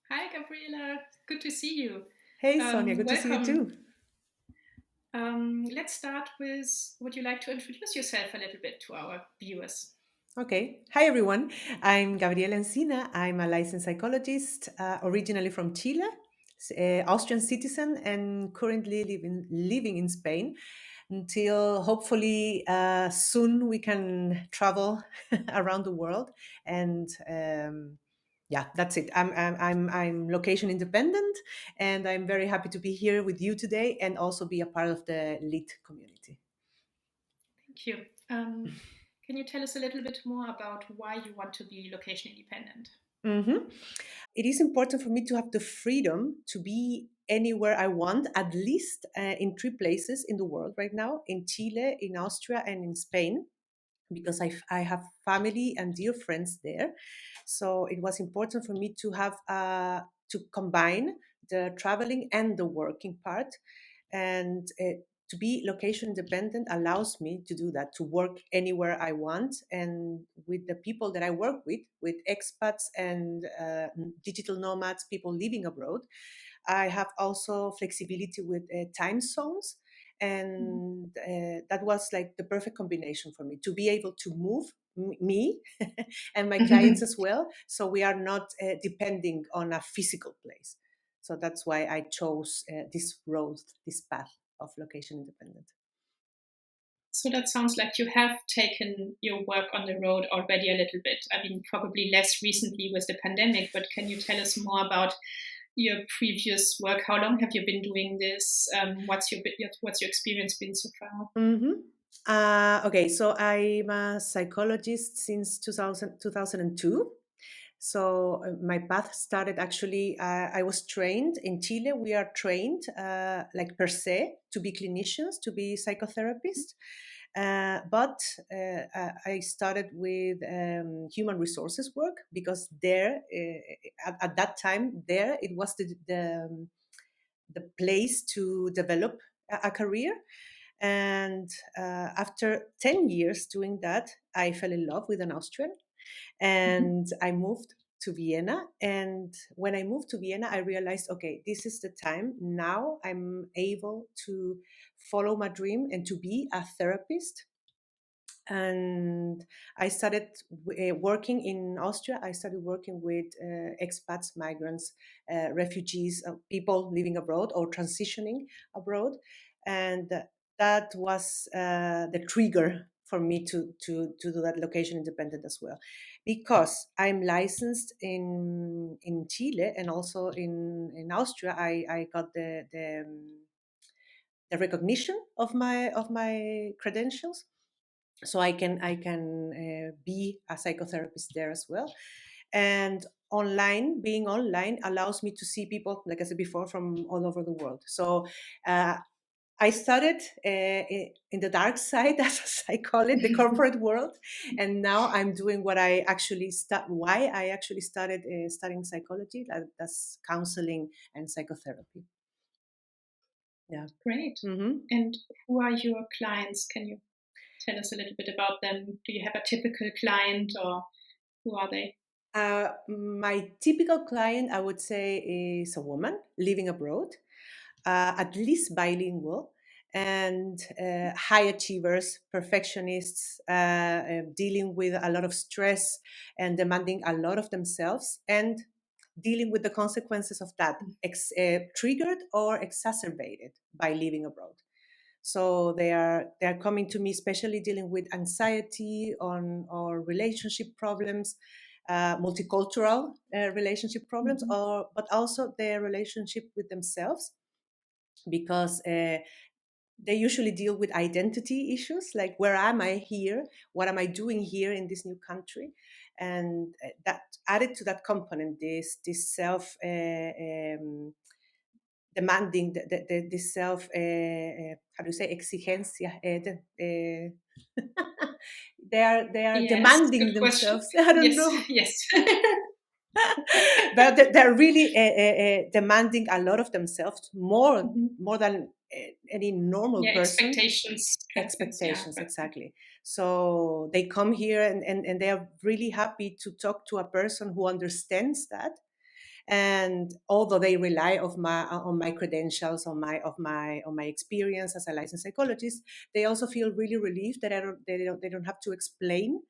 Hi, Gabriela. Good to see you. Hey Sonia, good to see you Welcome. too. Let's start with would you like to introduce yourself a little bit to our viewers? Okay. Hi everyone. I'm Gabriela Encina. I'm a licensed psychologist, originally from Chile, Austrian citizen, and currently living in Spain until hopefully soon we can travel around the world. And yeah, that's it. I'm location independent, and I'm very happy to be here with you today and also be a part of the LEAD community. Thank you. Can you tell us a little bit more about why you want to be location independent? Mhm. It is important for me to have the freedom to be anywhere I want, at least in three places in the world right now, in Chile, in Austria, and in Spain, because I have family and dear friends there. So it was important for me to have to combine the traveling and the working part, and to be location independent allows me to do that, to work anywhere I want, and with the people that I work with expats and digital nomads, people living abroad. I have also flexibility with time zones, Mhm. and that was like the perfect combination for me to be able to move me and my clients as well, so we are not depending on a physical place. So that's why I chose this road, this path of location independent. So that sounds like you have taken your work on the road already a little bit. I mean, probably less recently with the pandemic, but can you tell us more about your previous work? How long have you been doing this? What's your experience been so far? Mm-hmm. Okay, so I'm a psychologist since 2002. So my path started actually, I was trained in Chile. We are trained like per se to be clinicians, to be psychotherapists. But I started with human resources work because there, at that time, there it was the place to develop a career. And after 10 years doing that, I fell in love with an Austrian Mhm. and I moved to Vienna. And when I moved to Vienna, I realized, okay, this is the time. Now I'm able to follow my dream and to be a therapist. And I started working in Austria. I started working with expats, migrants, refugees, people living abroad or transitioning abroad. And that was the trigger for me to do that location independent as well, because I'm licensed in Chile and also in Austria. I got the recognition of my credentials, so I can be a psychotherapist there as well. And being online allows me to see people, like I said before, from all over the world. So uh, I started in the dark side, as I call it, the corporate world, and now I'm doing what I actually why I actually started studying psychology. That's counseling and psychotherapy. Yeah. Great. Mm-hmm. And who are your clients? Can you tell us a little bit about them? Do you have a typical client or who are they? My typical client, I would say, is a woman living abroad, at least bilingual, and high achievers, perfectionists, dealing with a lot of stress and demanding a lot of themselves, and dealing with the consequences of that, triggered or exacerbated by living abroad. So they are coming to me, especially dealing with anxiety on or relationship problems, multicultural relationship problems, Mhm. or but also their relationship with themselves, because they usually deal with identity issues, like where am I here, what am I doing here in this new country, and that added to that component, this self demanding the self how do you say exigencia, they are Yes, good demanding question. themselves. I don't Yes, know. yes. But they're really demanding a lot of themselves, Mhm. more than any normal Yeah, person. expectations kind of things. Yeah, Expectations, but exactly. So they come here, and they are really happy to talk to a person who understands that, And although they rely on my credentials, on my experience as a licensed psychologist, they also feel really relieved that they don't have to explain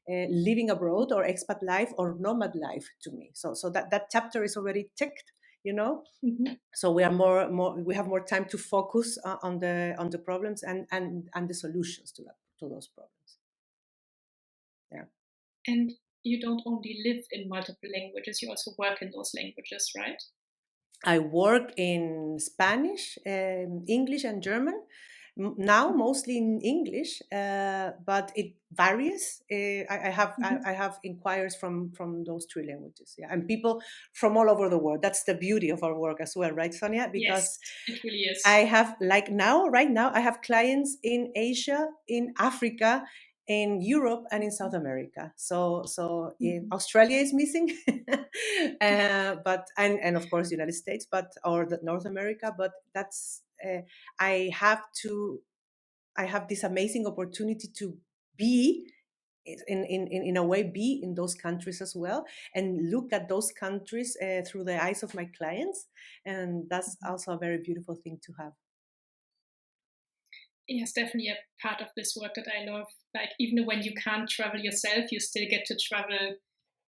living abroad or expat life or nomad life to me. So that chapter is already ticked, you know. Mm-hmm. So we have more time to focus on the problems and the solutions to those problems. Yeah. And you don't only live in multiple languages, you also work in those languages, right? I work in Spanish, English, and German. Now, Mm-hmm. mostly in English, but it varies. Mm-hmm. I have inquiries from those three languages, yeah, and people from all over the world. That's the beauty of our work as well, right, Sonia? Because Yes, it really I is. have right now, I have clients in Asia, in Africa, in Europe, and in South America. So in Mm-hmm. Australia is missing, but and of course United States, but or the North America. But that's I have to I have this amazing opportunity to be in a way be in those countries as well and look at those countries through the eyes of my clients, and that's also a very beautiful thing to have. Yes, definitely a part of this work that I love. Like, even when you can't travel yourself, you still get to travel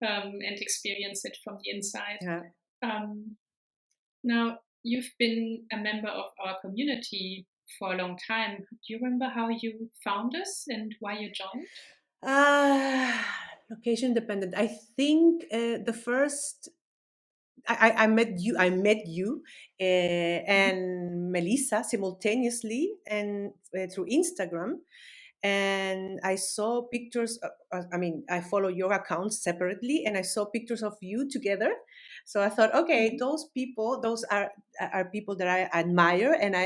and experience it from the inside. Yeah. Um, Now, you've been a member of our community for a long time. Do you remember how you found us and why you joined? Location dependent. I think the first I met you. I met you Mhm. and Melissa simultaneously and through Instagram, and I saw pictures. I mean, I follow your accounts separately, and I saw pictures of you together. So I thought, okay, Mhm. those people, those are people that I admire, and I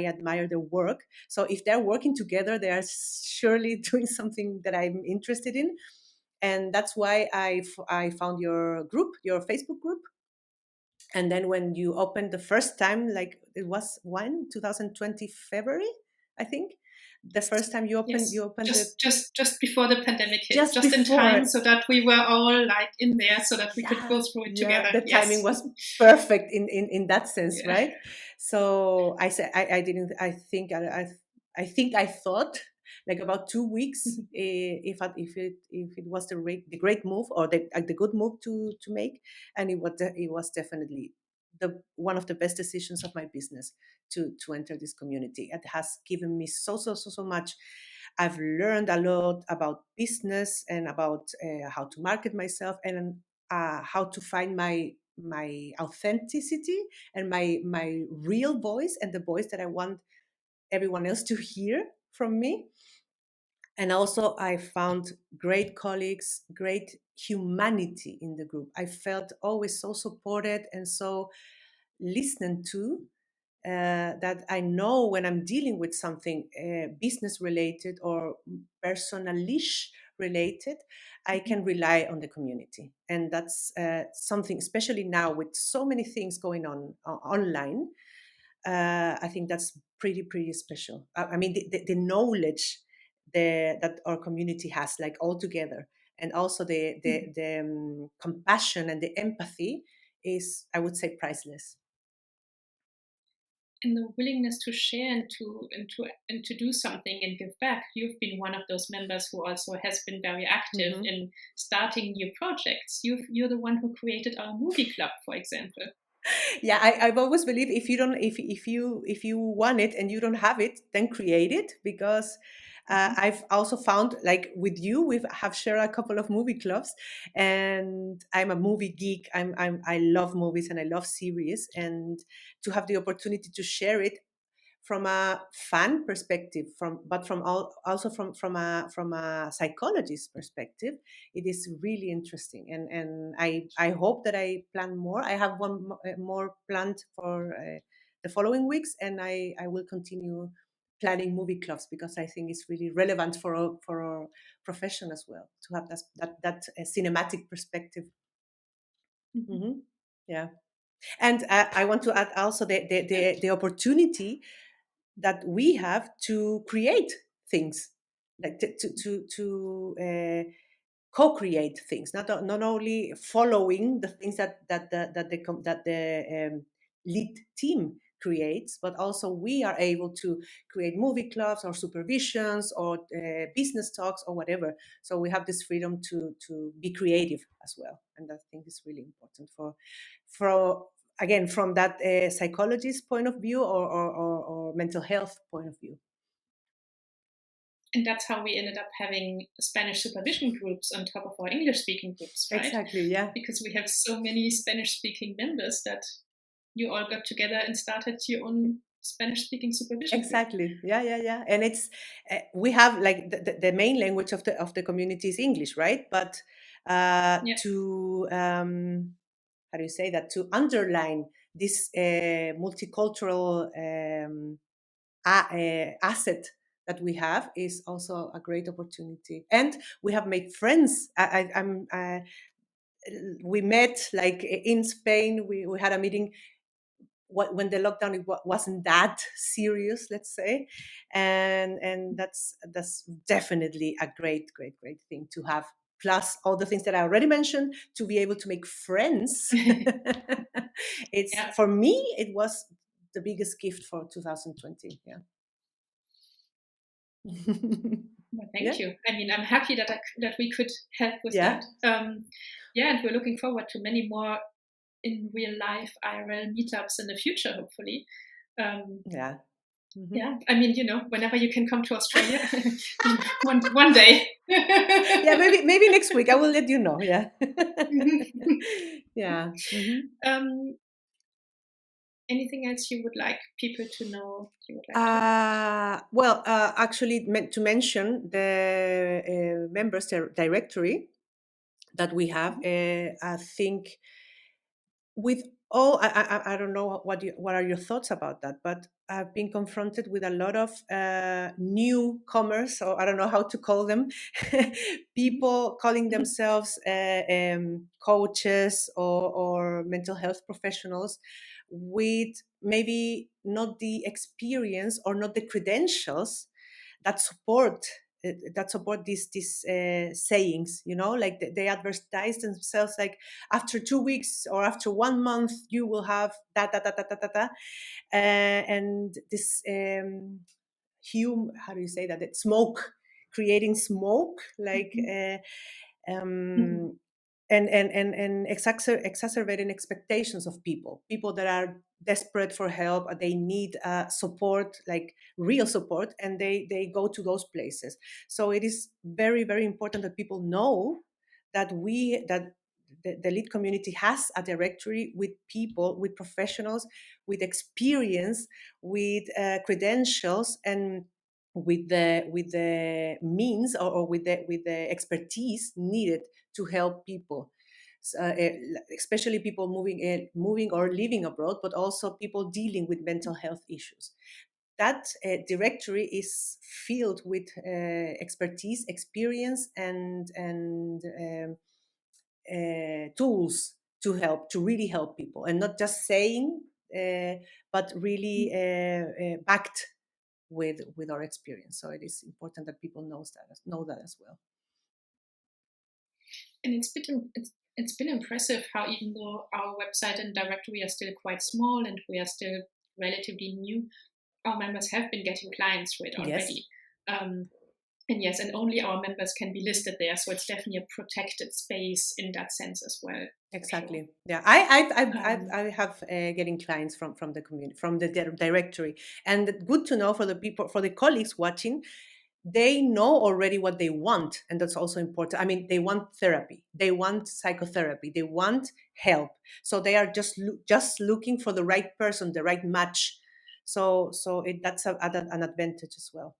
admire their work. So if they're working together, they are surely doing something that I'm interested in, and that's why I found your group, your Facebook group. And then when you opened the first time, like it was 2020 February, I think, the first time you Yes, opened the just before the pandemic hit, just just in time, before. so that we were all like in there, so that we could Yeah, go through it yeah, together. the timing Yes. was perfect in that sense, Yeah. right? So I said I didn't I think I thought like about 2 weeks, if it was the great move or the good move to make, and it was definitely the one of the best decisions of my business to enter this community. It has given me so much. I've learned a lot about business and about how to market myself, and how to find my authenticity and my real voice, and the voice that I want everyone else to hear from me. And also I found great colleagues, great humanity in the group. I felt always so supported and so listened to, that I know when I'm dealing with something business related or personalish related, I can rely on the community. And that's something, especially now with so many things going on online. I think that's pretty special. I mean, the knowledge that our community has, like all together, and also the compassion and the empathy is, I would say, priceless. And the willingness to share and to do something and give back. You've been one of those members who also has been very active Mhm. in starting new projects. You're the one who created our movie club, for example. Yeah, I've always believed if you don't if you want it and you don't have it, then create it, because Mhm. I've also found, like with you, we have shared a couple of movie clubs, and I'm a movie geek. I love movies and I love series, and to have the opportunity to share it from a fan perspective, also from a psychologist perspective, it is really interesting. And I hope that I plan more. I have more planned for the following weeks, and I will continue planning movie clubs, because I think it's really relevant for our profession as well, to have that cinematic perspective. Mhm. Hmm. Yeah. And I want to add also the opportunity that we have to create things, like to co-create things, not only following the things that the lead team creates, but also we are able to create movie clubs or supervisions or business talks or whatever. So we have this freedom to be creative as well, and I think is really important for again from that psychologist point of view or mental health point of view. And that's how we ended up having Spanish supervision groups on top of our English speaking groups, right? Exactly, yeah. Because we have so many Spanish speaking members that you all got together and started your own Spanish speaking supervision group. Exactly, yeah. And it's we have like the main language of the community is English, right? But to how do you say that, to underline this multicultural asset that we have is also a great opportunity, and we have made friends. We met like in Spain. We had a meeting when the lockdown wasn't that serious, let's say, and that's definitely a great thing to have. Plus all the things that I already mentioned, to be able to make friends. It's for me, it was the biggest gift for 2020. Yeah. Well, thank you. I mean, I'm happy that we could help with that. And we're looking forward to many more in real life IRL meetups in the future, hopefully. Yeah. Yeah, I mean, whenever you can come to Australia, one day. Yeah, maybe next week I will let you know. Yeah. Yeah. Anything else you would like people to know? Well, actually, meant to mention the members directory that we have. I think with all, I don't know what are your thoughts about that, but I've been confronted with a lot of newcomers, or I don't know how to call them, people calling themselves coaches or mental health professionals with maybe not the experience or not the credentials that support these sayings, like they advertise themselves like after 2 weeks or after 1 month you will have and this how do you say that, it's smoke, creating smoke, like and exacerbating expectations of people that are desperate for help. They need support, like real support, and they go to those places. So it is very, very important that people know that the lead community has a directory with people, with professionals, with experience, with credentials, and with the means or with the expertise needed to help people, especially people moving or living abroad, but also people dealing with mental health issues. That directory is filled with expertise, experience, and tools to really help people, and not just saying, but really backed with our experience. So it is important that people know that as well. And it's been impressive how, even though our website and directory are still quite small and we are still relatively new, our members have been getting clients through it already. Yes. And only our members can be listed there, so it's definitely a protected space in that sense as well. Exactly. Sure. Yeah, I have getting clients from the community, from the directory, and good to know for the people, for the colleagues watching. They know already what they want, and that's also important. I mean, they want therapy, they want psychotherapy, they want help, so they are just looking for the right person, the right match. So that's an advantage as well.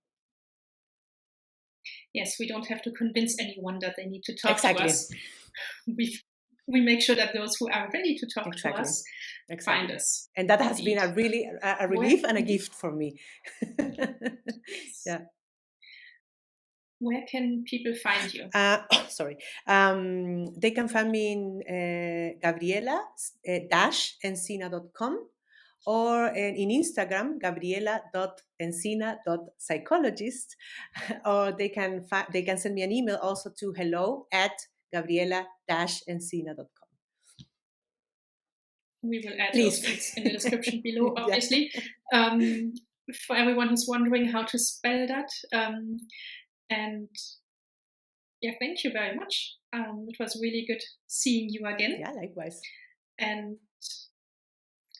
Yes, we don't have to convince anyone that they need to talk to us. We make sure that those who are ready to talk to us find us. And that has been a really a relief and a gift for me. Yeah. Where can people find you? Sorry. They can find me in Gabriela-Encina.com, or in Instagram, gabriela.encina.psychologist, or they can send me an email also to hello@gabriela-encina.com. We will add Please. those links in the description below, Yeah. obviously. For everyone who's wondering how to spell that. And yeah, thank you very much. It was really good seeing you again. Yeah, likewise. And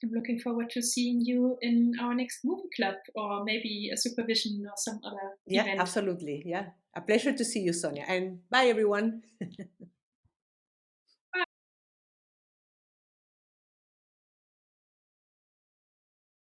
I'm looking forward to seeing you in our next movie club, or maybe a supervision or some other Yeah, event. absolutely. Yeah. A pleasure to see you, Sonia. And bye, everyone.